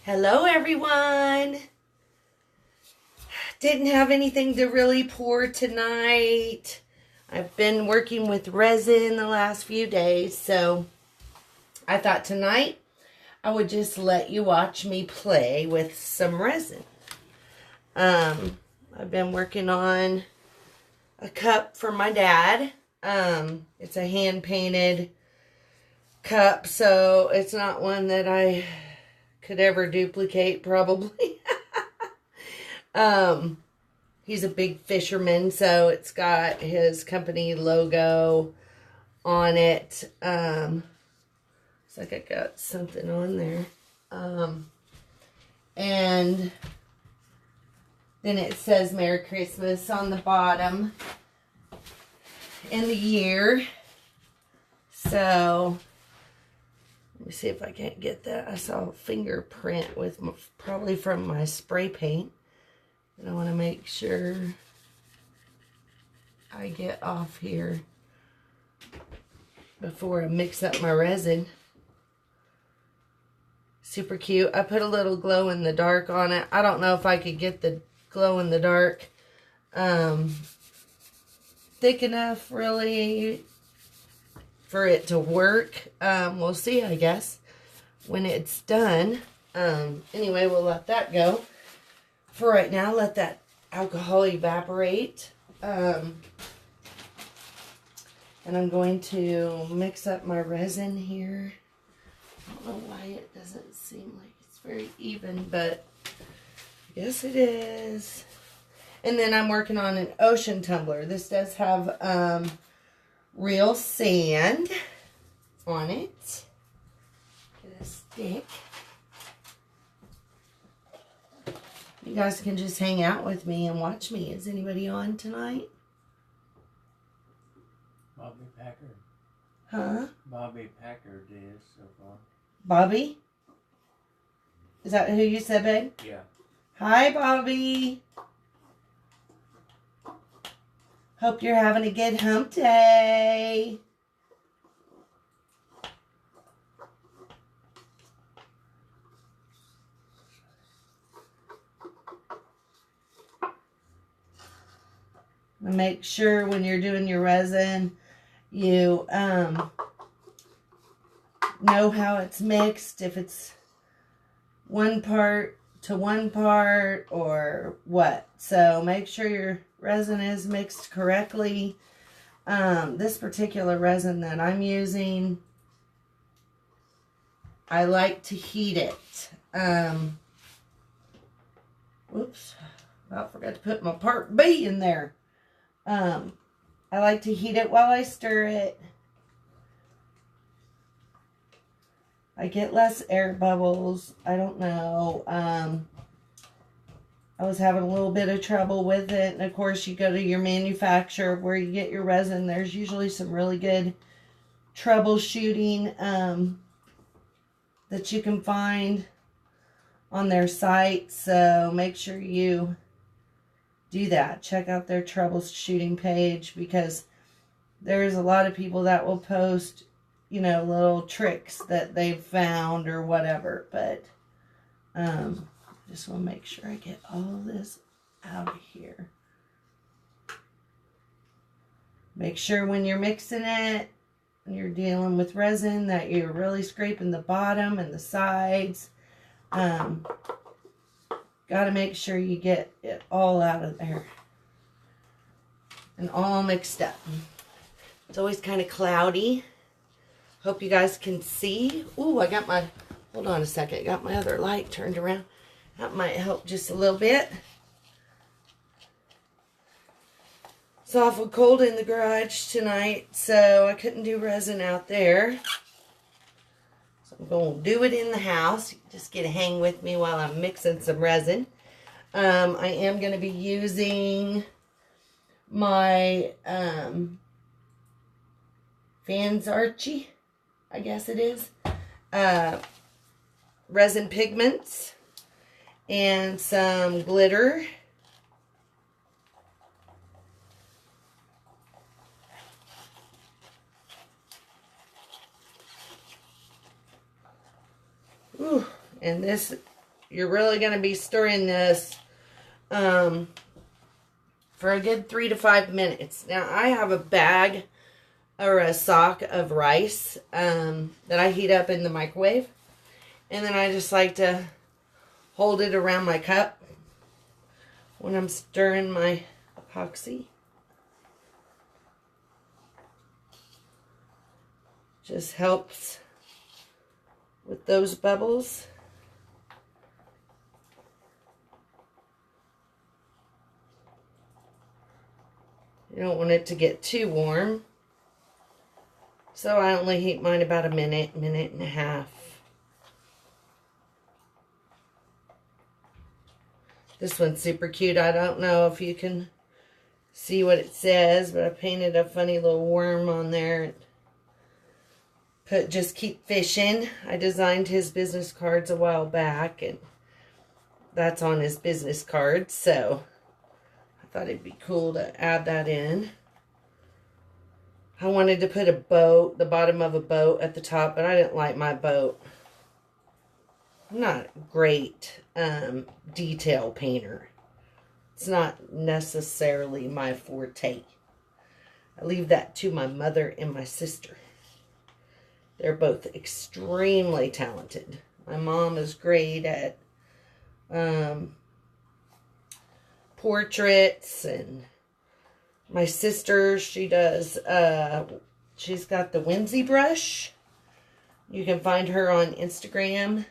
Hello everyone. Didn't have anything to really pour tonight. I've been working with resin the last few days, so I thought tonight I would just let you watch me play with some resin. I've been working on a cup for my dad. It's a hand-painted cup, so it's not one that I could ever duplicate, probably. He's a big fisherman, so it's got his company logo on it. Looks like I got something on there. And then it says Merry Christmas on the bottom and the year. So let me see if I can't get that. I saw a fingerprint with probably from my spray paint. And I want to make sure I get off here before I mix up my resin. Super cute. I put a little glow in the dark on it. I don't know if I could get the glow in the dark thick enough really for it to work. We'll see, I guess, when it's done. Anyway, we'll let that go for right now. Let that alcohol evaporate. And I'm going to mix up my resin here. I don't know why it doesn't seem like it's very even, but I guess it is. And then I'm working on an ocean tumbler. This does have real sand on it. Get a stick. You guys can just hang out with me and watch me. Is anybody on tonight? Bobby Packer. Huh? Bobby Packer did so far. Bobby? Is that who you said, babe? Yeah. Hi, Bobby. Hope you're having a good hump day. Make sure when you're doing your resin, you know how it's mixed, if it's one part to one part or what. So make sure your resin is mixed correctly. This particular resin that I'm using, I like to heat it. Whoops, I forgot to put my part B in there. I like to heat it while I stir it. I get less air bubbles. I don't know. I was having a little bit of trouble with it. And of course, you go to your manufacturer where you get your resin. There's usually some really good troubleshooting that you can find on their site. So make sure you do that. Check out their troubleshooting page, because there's a lot of people that will post, you know, little tricks that they've found or whatever. But just want to make sure I get all this out of here. Make sure when you're mixing it, when you're dealing with resin, that you're really scraping the bottom and the sides. Got to make sure you get it all out of there and all mixed up. It's always kind of cloudy. Hope you guys can see. Ooh, I got my, hold on a second, got my other light turned around. That might help just a little bit. It's awful cold in the garage tonight, so I couldn't do resin out there. So I'm going to do it in the house. Just get a hang with me while I'm mixing some resin. I am going to be using my Vans Archie, I guess it is, resin pigments and some glitter. Ooh, and this you're really going to be stirring this for a good 3 to 5 minutes. Now, I have a bag or a sock of rice that I heat up in the microwave. And then I just like to hold it around my cup when I'm stirring my epoxy. Just helps with those bubbles. You don't want it to get too warm. So I only heat mine about a minute, minute and a half. This one's super cute. I don't know if you can see what it says, but I painted a funny little worm on there. Put just keep fishing. I designed his business cards a while back, and that's on his business cards, so I thought it'd be cool to add that in. I wanted to put a boat, the bottom of a boat at the top, but I didn't like my boat. I'm not a great detail painter. It's not necessarily my forte. I leave that to my mother and my sister. They're both extremely talented. My mom is great at portraits, and my sister, she does, she's got the Whimsy brush. You can find her on Instagram.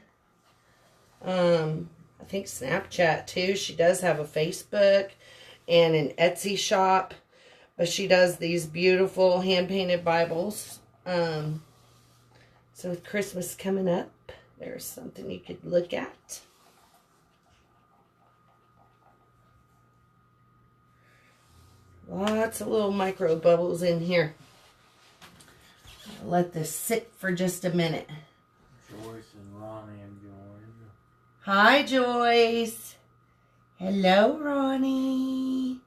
I think Snapchat too. She does have a Facebook and an Etsy shop, but she does these beautiful hand-painted Bibles. So with Christmas coming up, there's something you could look at. Lots of little micro bubbles in here. I'll let this sit for just a minute. Joyce and Ronnie have joined. Hi, Joyce. Hello, Ronnie.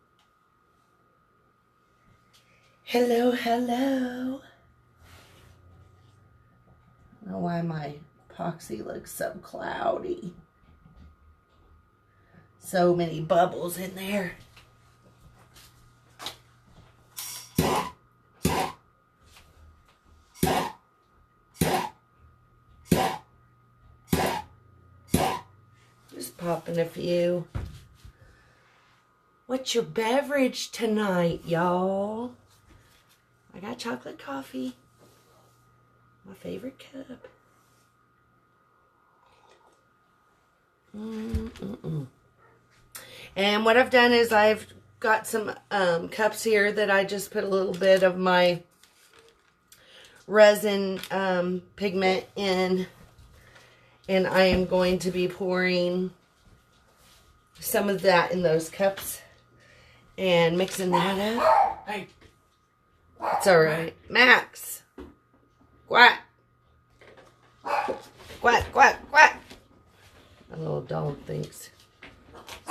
Hello, hello. I don't know why my epoxy looks so cloudy. So many bubbles in there. Just popping a few. What's your beverage tonight, y'all? I got chocolate coffee. My favorite cup. And what I've done is I've got some cups here that I just put a little bit of my resin pigment in. And I am going to be pouring some of that in those cups and mixing that up. Hey! It's alright. Max! Quack! Quack, quack, quack! My little dog thinks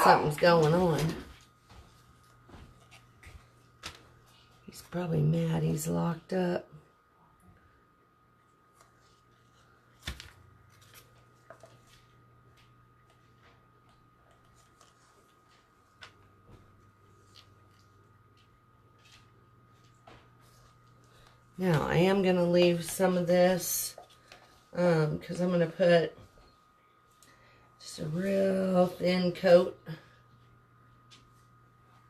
something's going on. He's probably mad he's locked up. Now, I am going to leave some of this because I'm going to put just a real thin coat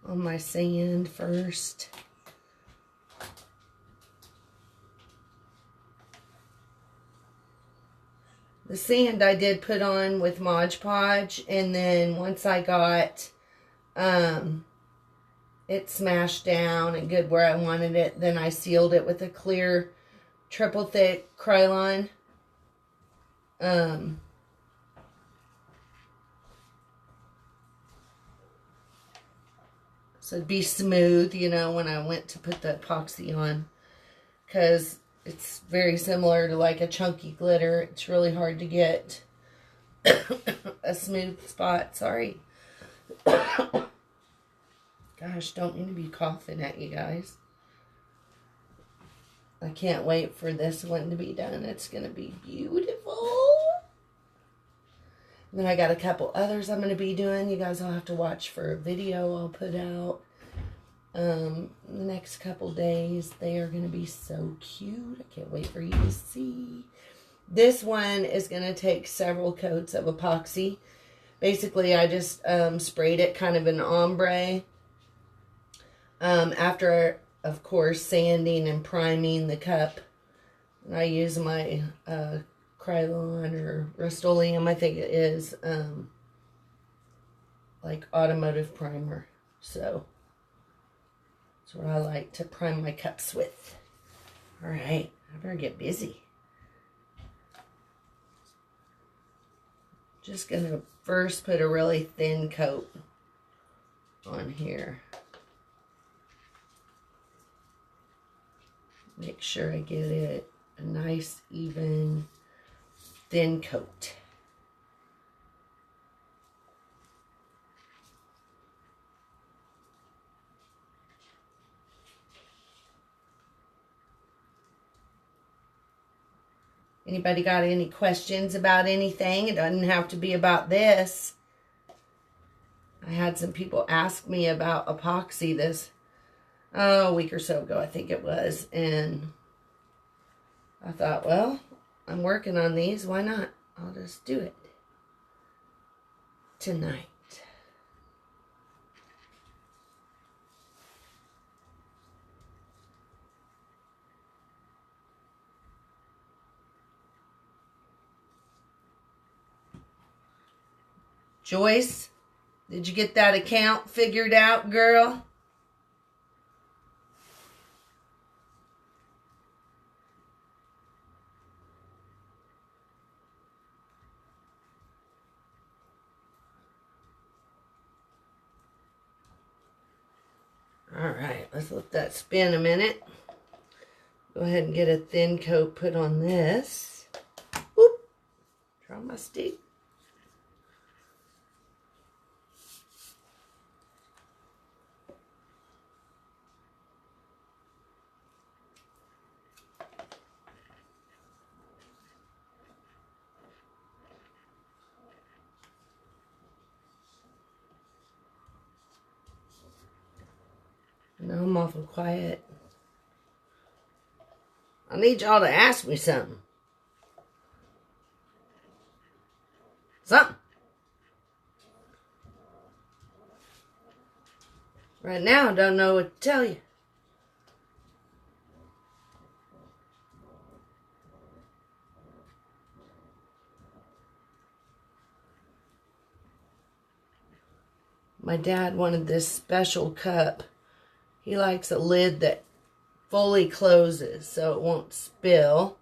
on my sand first. The sand I did put on with Mod Podge, and then once I got it smashed down and good where I wanted it, then I sealed it with a clear triple thick Krylon. So it'd be smooth, you know, when I went to put the epoxy on, because it's very similar to like a chunky glitter. It's really hard to get a smooth spot. Sorry. Gosh, don't mean to be coughing at you guys. I can't wait for this one to be done. It's going to be beautiful. Then I got a couple others I'm going to be doing. You guys will have to watch for a video I'll put out the next couple days. They are going to be so cute. I can't wait for you to see. This one is going to take several coats of epoxy. Basically, I just sprayed it kind of an ombre. After, of course, sanding and priming the cup. And I use my Krylon or Rust-Oleum, I think it is, like automotive primer. So, that's what I like to prime my cups with. All right, I better get busy. Just going to first put a really thin coat on here. Make sure I get it a nice, even, thin coat. Anybody got any questions about anything? It doesn't have to be about this. I had some people ask me about epoxy this a week or so ago, I think it was. And I thought, well, I'm working on these. Why not? I'll just do it tonight. Joyce, did you get that account figured out, girl? All right, let's let that spin a minute. Go ahead and get a thin coat put on this. Whoop! Try my stick. No, I'm awful quiet. I need y'all to ask me something. Something. Right now, I don't know what to tell you. My dad wanted this special cup. He likes a lid that fully closes so it won't spill.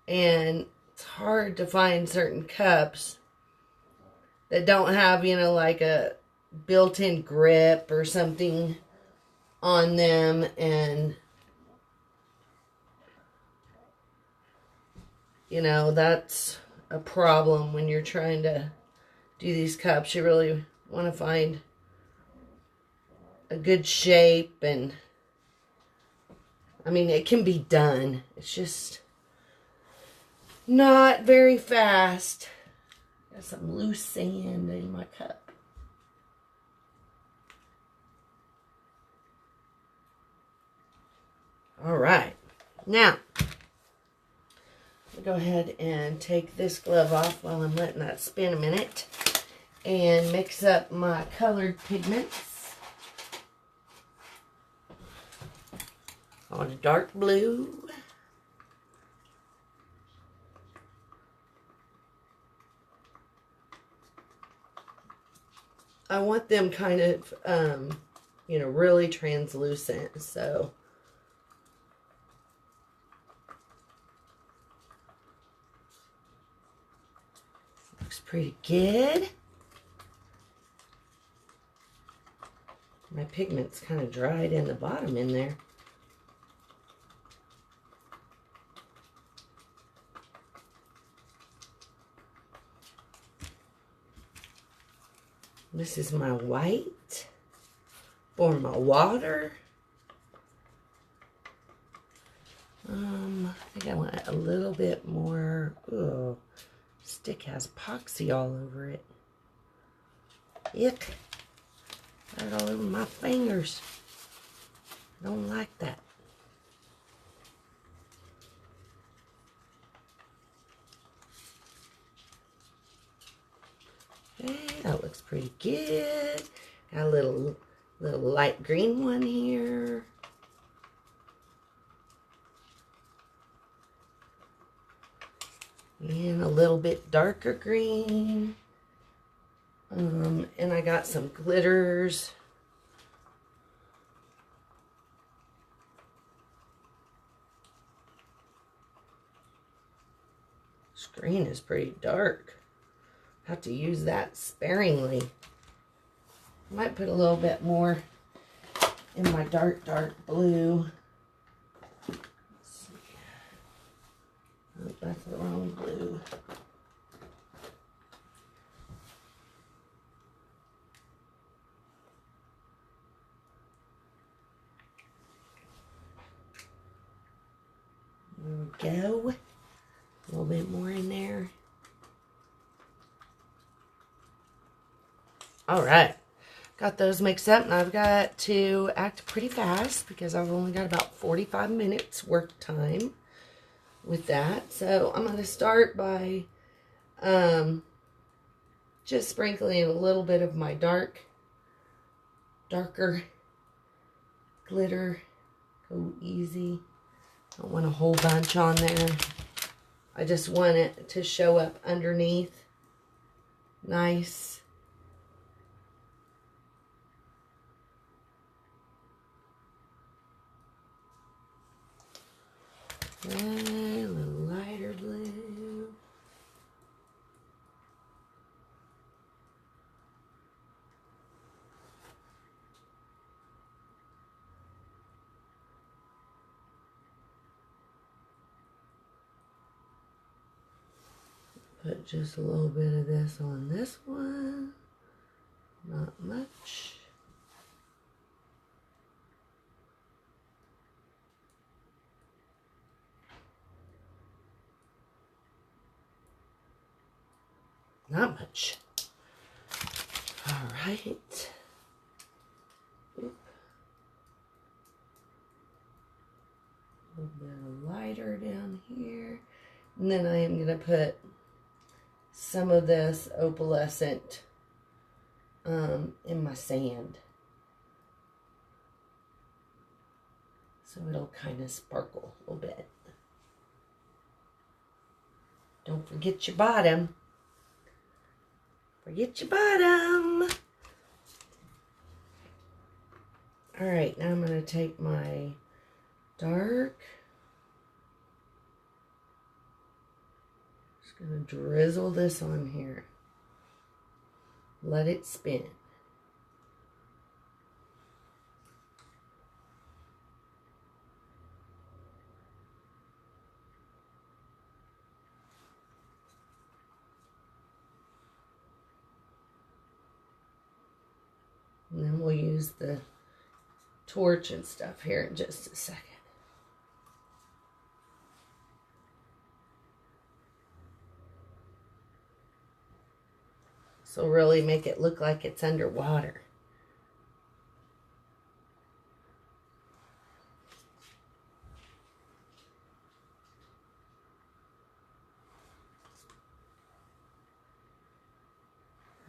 And it's hard to find certain cups that don't have, you know, like a built-in grip or something on them. And, you know, that's a problem when you're trying to do these cups. You really want to find a good shape, and I mean, it can be done. It's just not very fast. Got some loose sand in my cup. All right. Now, I'll go ahead and take this glove off while I'm letting that spin a minute and mix up my colored pigments. On a dark blue. I want them kind of, you know, really translucent, so. Looks pretty good. My pigment's kind of dried in the bottom in there. This is my white for my water. I think I want a little bit more. Oh, it's stick has epoxy all over it. Ick. Got it all over my fingers. I don't like that. Okay, that looks pretty good. Got a little light green one here. And a little bit darker green. And I got some glitters. Screen is pretty dark. Have to use that sparingly. Might put a little bit more in my dark blue. Let's see. Oh, that's the wrong blue. There we go. A little bit more in there. All right. Got those mixed up, and I've got to act pretty fast because I've only got about 45 minutes work time with that. So I'm going to start by just sprinkling a little bit of my darker glitter. Go easy. Don't want a whole bunch on there. I just want it to show up underneath. Nice. And a little lighter blue. Put just a little bit of this on this one. Not much. Not much. All right. Oop. A little bit of lighter down here. And then I am going to put some of this opalescent in my sand. So it'll kind of sparkle a little bit. Don't forget your bottom. Forget your bottom. All right, now I'm going to take my dark. Just going to drizzle this on here. Let it spin. And then we'll use the torch and stuff here in just a second. So really make it look like it's underwater.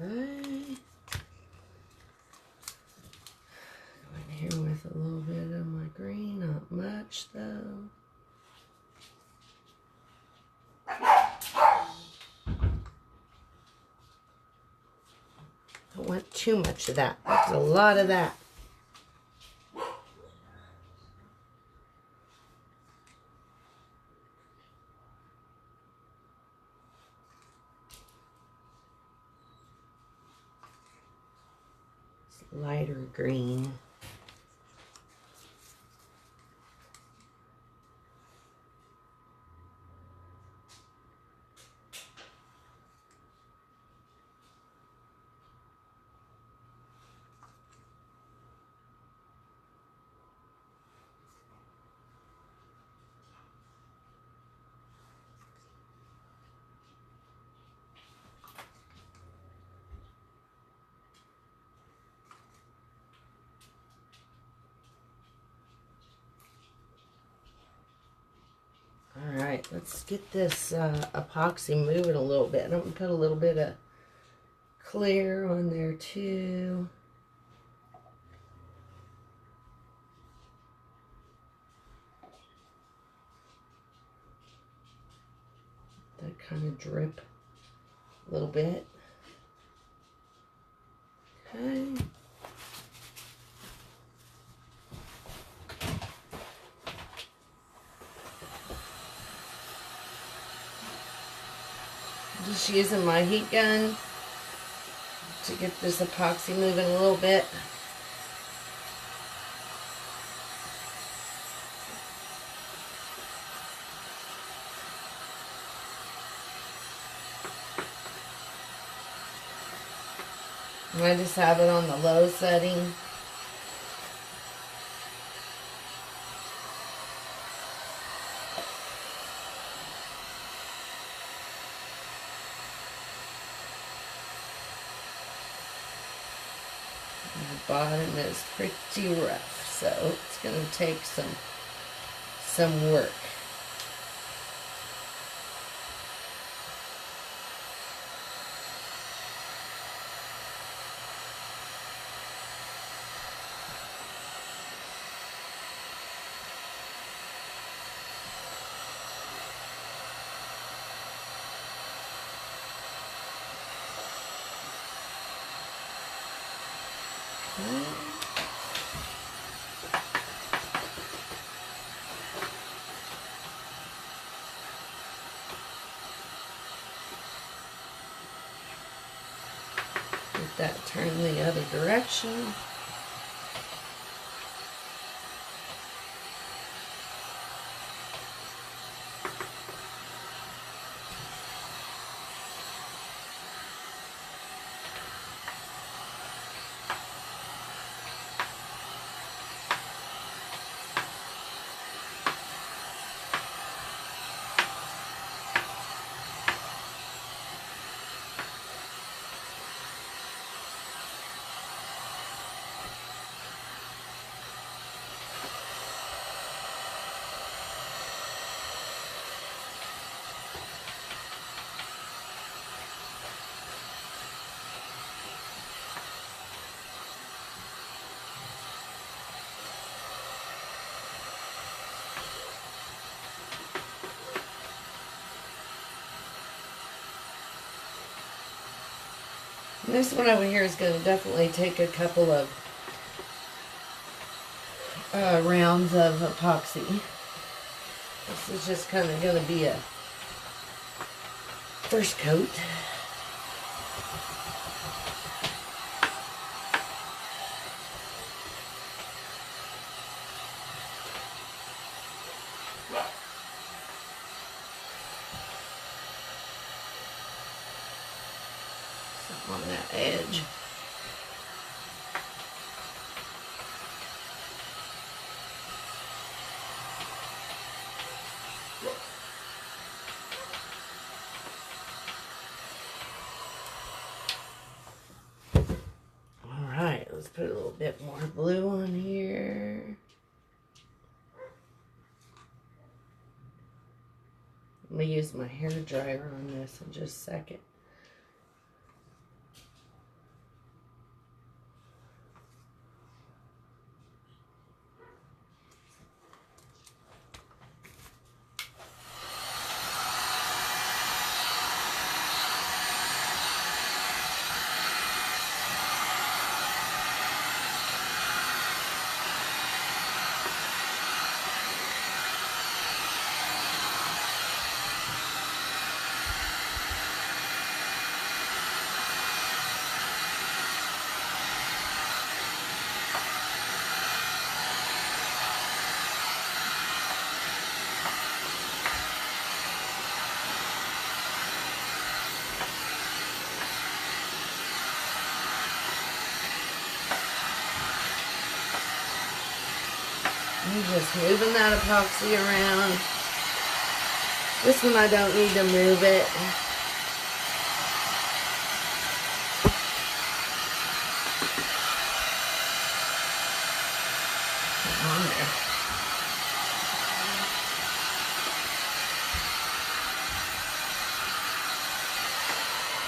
Okay. Here with a little bit of my green, not much though. Don't want too much of that. That's a lot of that. It's lighter green. Let's get this epoxy moving a little bit. I'm going to put a little bit of clear on there too. That kind of drip a little bit. Okay. Just using my heat gun to get this epoxy moving a little bit. And I just have it on the low setting. The bottom is pretty rough, so it's going to take some work. Get that turn the other direction. And this one over here is going to definitely take a couple of rounds of epoxy. This is just kind of going to be a first coat. On that edge. All right, let's put a little bit more blue on here. I'm gonna use my hair dryer on this in just a second. I'm just moving that epoxy around. This one I don't need to move it. On there.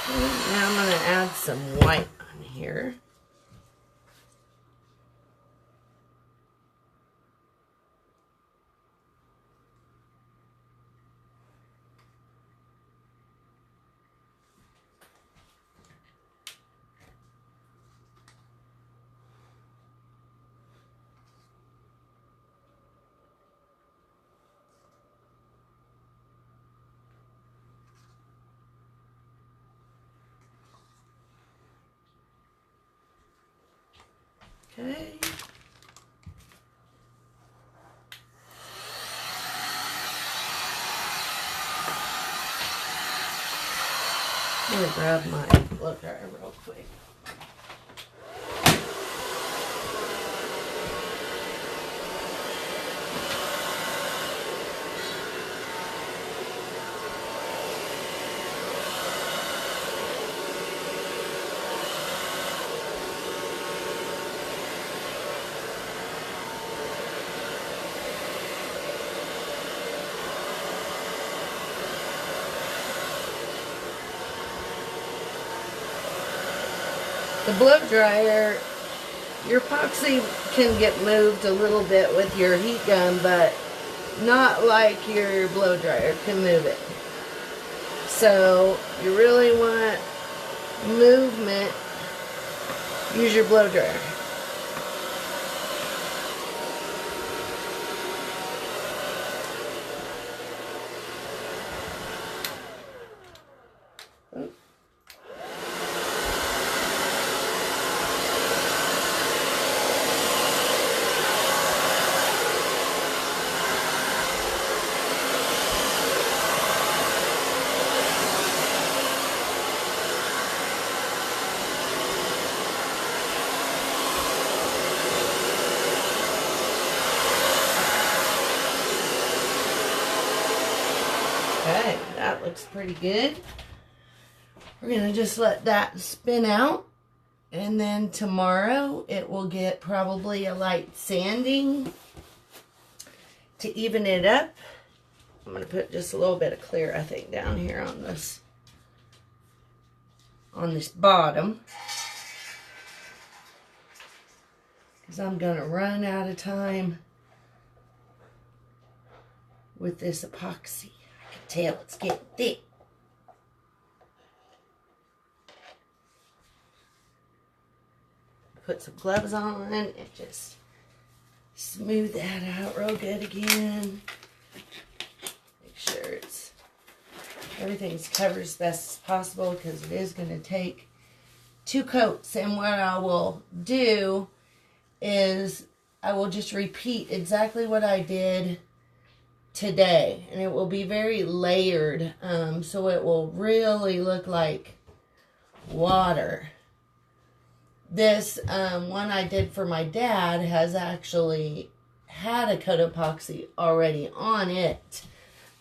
Now I'm going to add some white on here. Okay. I'm going to grab my blow dryer real quick. The blow dryer, your epoxy can get moved a little bit with your heat gun, but not like your blow dryer can move it. So you really want movement, use your blow dryer. Okay, that looks pretty good. We're going to just let that spin out. And then tomorrow it will get probably a light sanding to even it up. I'm going to put just a little bit of clear, I think, down here on this bottom. Because I'm going to run out of time with this epoxy. I can tell it's getting thick. Put some gloves on and just smooth that out real good again. Make sure everything's covered as best as possible because it is going to take 2 coats. And what I will do is I will just repeat exactly what I did today, and it will be very layered, so it will really look like water. This one I did for my dad has actually had a coat of epoxy already on it.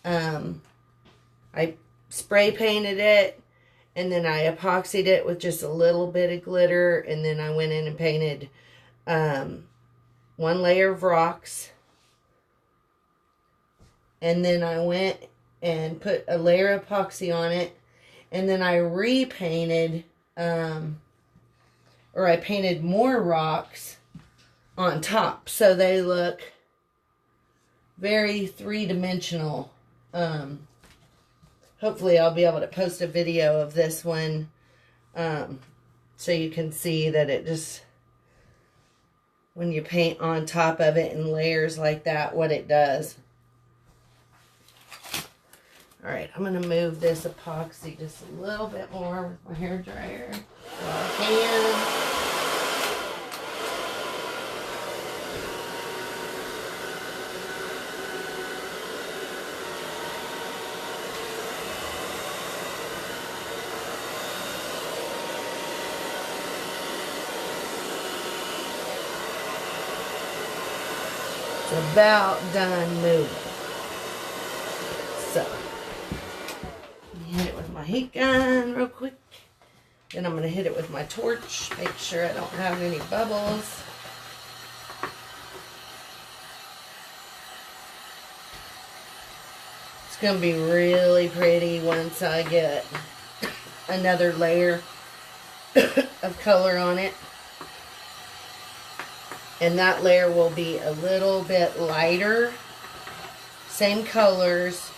I spray painted it, and then I epoxied it with just a little bit of glitter, and then I went in and painted 1 layer of rocks. And then I went and put a layer of epoxy on it. And then I repainted, or I painted more rocks on top. So they look very 3-dimensional. Hopefully I'll be able to post a video of this one. So you can see that it just, when you paint on top of it in layers like that, what it does. Alright, I'm going to move this epoxy just a little bit more with my hair dryer while I can. It's about done moving. So, hit it with my heat gun real quick. Then I'm going to hit it with my torch. Make sure I don't have any bubbles. It's going to be really pretty once I get another layer of color on it. And that layer will be a little bit lighter. Same colors,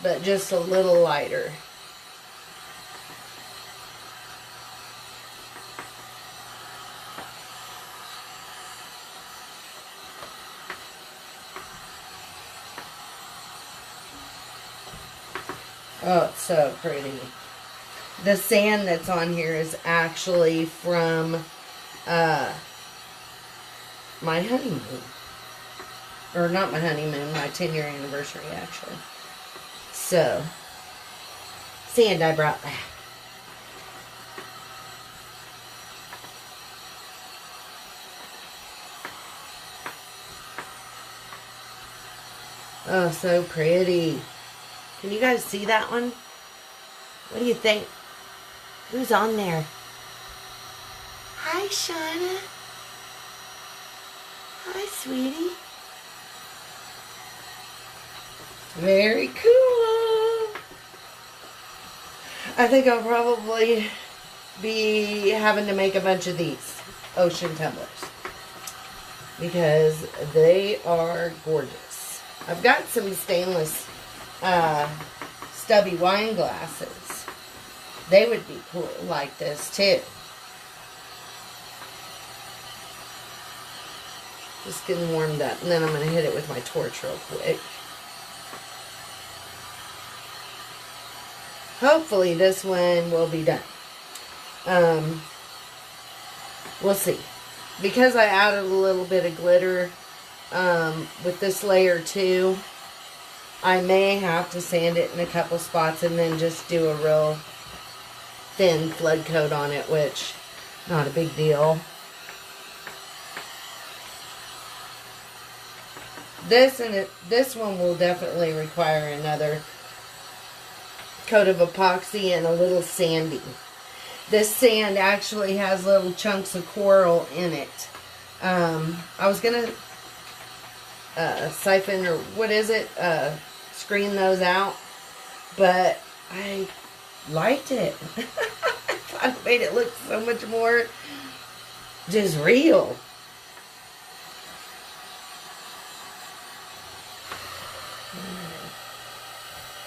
but just a little lighter. Oh, it's so pretty. The sand that's on here is actually from my honeymoon. Or not my honeymoon, my 10-year anniversary, actually. So, sand I brought back. Oh, so pretty. Can you guys see that one? What do you think? Who's on there? Hi, Shauna. Hi, sweetie. Very cool. I think I'll probably be having to make a bunch of these ocean tumblers because they are gorgeous. I've got some stainless stubby wine glasses. They would be cool like this too. Just getting warmed up, and then I'm going to hit it with my torch real quick. Hopefully this one will be done. We'll see. Because I added a little bit of glitter with this layer too, I may have to sand it in a couple spots and then just do a real thin flood coat on it, which not a big deal. This one will definitely require another coat of epoxy and a little sanding. This sand actually has little chunks of coral in it. I was gonna siphon, or what is it, screen those out, but I liked it. I thought it made it look so much more just real.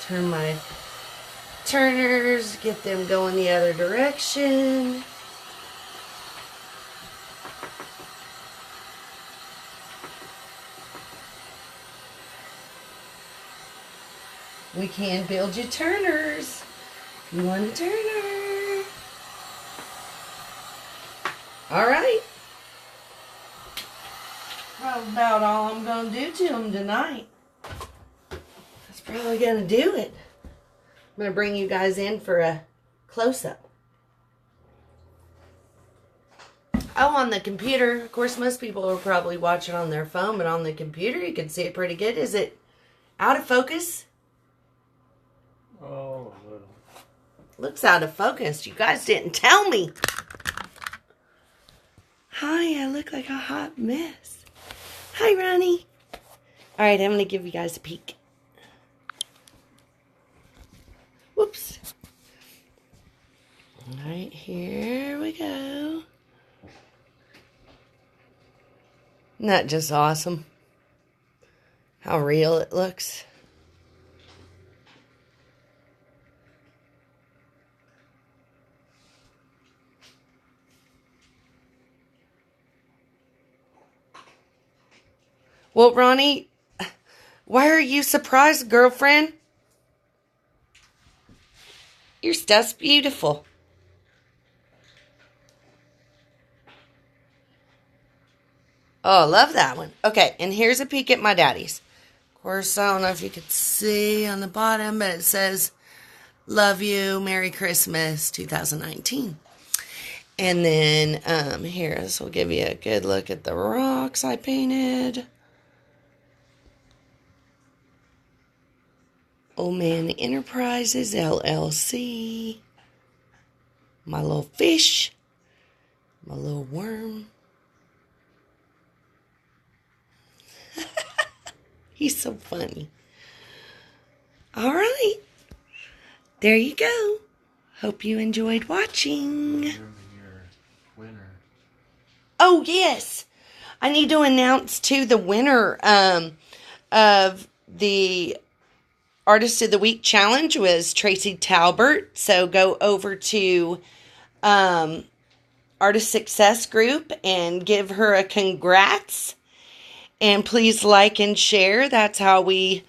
Turn my turners, get them going the other direction. We can build you turners if you want a turner. Alright. That's about all I'm going to do to them tonight. That's probably going to do it. I'm going to bring you guys in for a close-up. Oh, on the computer, of course, most people are probably watching on their phone, but on the computer, you can see it pretty good. Is it out of focus? Oh, a little. Looks out of focus. You guys didn't tell me. Hi, I look like a hot mess. Hi, Ronnie. All right, I'm going to give you guys a peek. Whoops. All right, here we go. Isn't that just awesome? How real it looks. Well, Ronnie, why are you surprised, girlfriend? Your stuff's beautiful. Oh, I love that one. Okay, and here's a peek at my daddy's. Of course, I don't know if you could see on the bottom, but it says, "Love you, Merry Christmas, 2019. And then here, this will give you a good look at the rocks I painted. Old Man Enterprises, LLC. My little fish. My little worm. He's so funny. All right. There you go. Hope you enjoyed watching. Remember your winner. Oh, yes. I need to announce, too, the winner of the Artist of the Week challenge was Tracy Talbert. So go over to Artist Success Group and give her a congrats. And please like and share. That's how we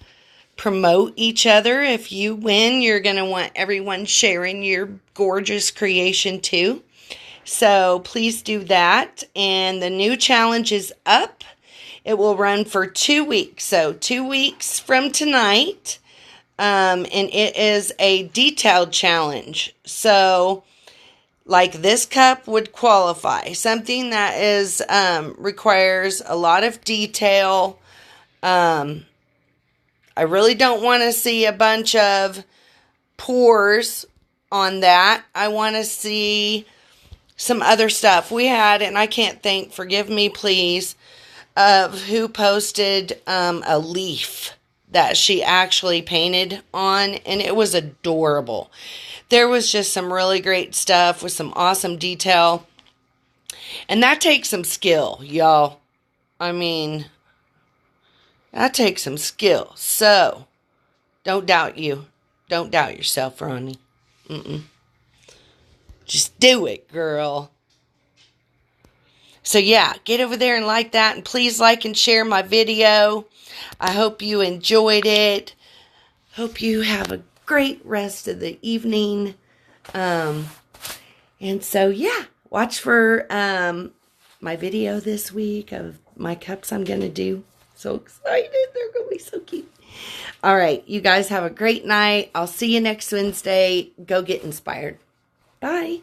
promote each other. If you win, you're going to want everyone sharing your gorgeous creation too. So please do that. And the new challenge is up. It will run for 2 weeks. So 2 weeks from tonight. And it is a detailed challenge. So like this cup would qualify. Something that is requires a lot of detail. I really don't want to see a bunch of pores on that. I want to see some other stuff. We had, and I can't think, forgive me please, of who posted a leaf that she actually painted on, and it was adorable. There was just some really great stuff with some awesome detail, and that takes some skill, y'all. I mean, that takes some skill. So don't doubt you. Don't doubt yourself, Ronnie. Just do it, girl. So yeah, get over there and like that, and please like and share my video. I hope you enjoyed it. Hope you have a great rest of the evening. And so yeah, watch for my video this week of my cups I'm going to do. So excited. They're going to be so cute. All right, you guys have a great night. I'll see you next Wednesday. Go get inspired. Bye.